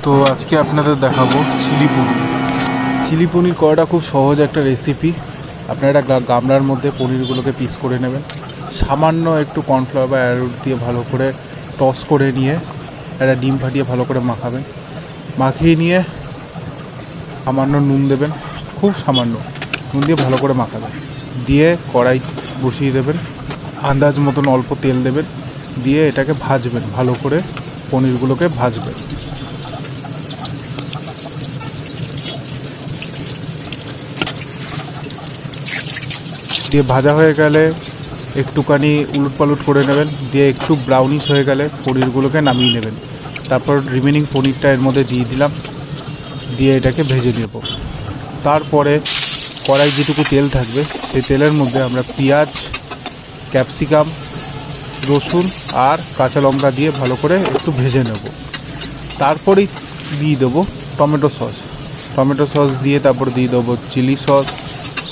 তো আজকে আপনাদের দেখাবো চিলি পনির। চিলি পনির করাটা খুব সহজ একটা রেসিপি। আপনারা গামলার মধ্যে পনিরগুলোকে পিস করে নেবেন, সামান্য একটু কর্নফ্লাওয়ার বা অ্যারোট দিয়ে ভালো করে টস করে নিয়ে একটা ডিম ফাটিয়ে ভালো করে মাখাবেন। মাখিয়ে নিয়ে সামান্য নুন দেবেন, খুব সামান্য নুন দিয়ে ভালো করে মাখাবেন। দিয়ে কড়াই বসিয়ে দেবেন, আন্দাজ মতন অল্প তেল দেবেন, দিয়ে এটাকে ভাজবেন, ভালো করে পনিরগুলোকে ভাজবেন। দিয়ে ভাজা হয়ে গেলে একটুখানি উলটপালট করে নেবেন, দিয়ে একটু ব্রাউনিশ হয়ে গেলে পনিরগুলোকে নামিয়ে নেবেন। তারপর রিমেনিং পনিরটা এর মধ্যে দিয়ে দিলাম, দিয়ে এটাকে ভেজে নেব। তারপরে কড়াই যেটুকু তেল থাকবে সেই তেলের মধ্যে আমরা পেঁয়াজ, ক্যাপসিকাম, রসুন আর কাঁচা লঙ্কা দিয়ে ভালো করে একটু ভেজে নেব। তারপরেই দিয়ে দেবো টমেটো সস। টমেটো সস দিয়ে তারপর দিয়ে দেবো চিলি সস,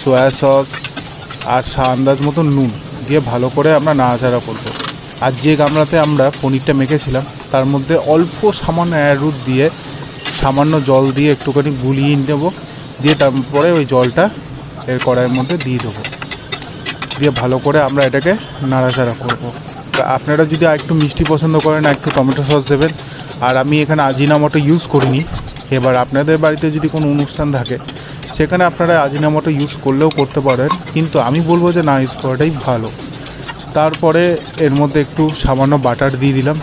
সয়া সস আর আন্দাজ মতো নুন দিয়ে ভালো করে আমরা নাড়াচাড়া করব। আর যে গামলাতে আমরা পনিরটা মেখেছিলাম তার মধ্যে অল্প সামান্য অ্যারোট দিয়ে সামান্য জল দিয়ে একটুখানি গুলিয়ে নেব, দিয়ে তারপরে ওই জলটা এর কড়াইয়ের মধ্যে দিয়ে দেবো, দিয়ে ভালো করে আমরা এটাকে নাড়াচাড়া করব। আপনারা যদি একটু মিষ্টি পছন্দ করেন একটু টমেটো সস দেবেন। আর আমি এখানে আজিনামোটো ইউজ করিনি। এবার আপনাদের বাড়িতে যদি কোনো অনুষ্ঠান থাকে সেখানে আপনারা আজিনামোটো ইউজ করলেও করতে পারেন, কিন্তু আমি বলবো যে না ইউজ করাটাই ভালো। তারপরে এর মধ্যে একটু সামান্য বাটার দিয়ে দিলাম,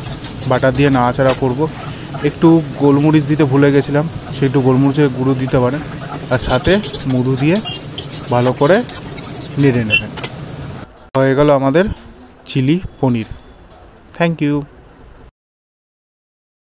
বাটার দিয়ে নাড়াচাড়া করব। একটু গোলমরিচ দিতে ভুলে গেছিলাম, সেই একটু গোলমরিচের গুঁড়ো দিতে পারেন, আর সাথে মধু দিয়ে ভালো করে নেড়ে নেবেন। হয়ে গেল আমাদের চিলি পনির। Thank you.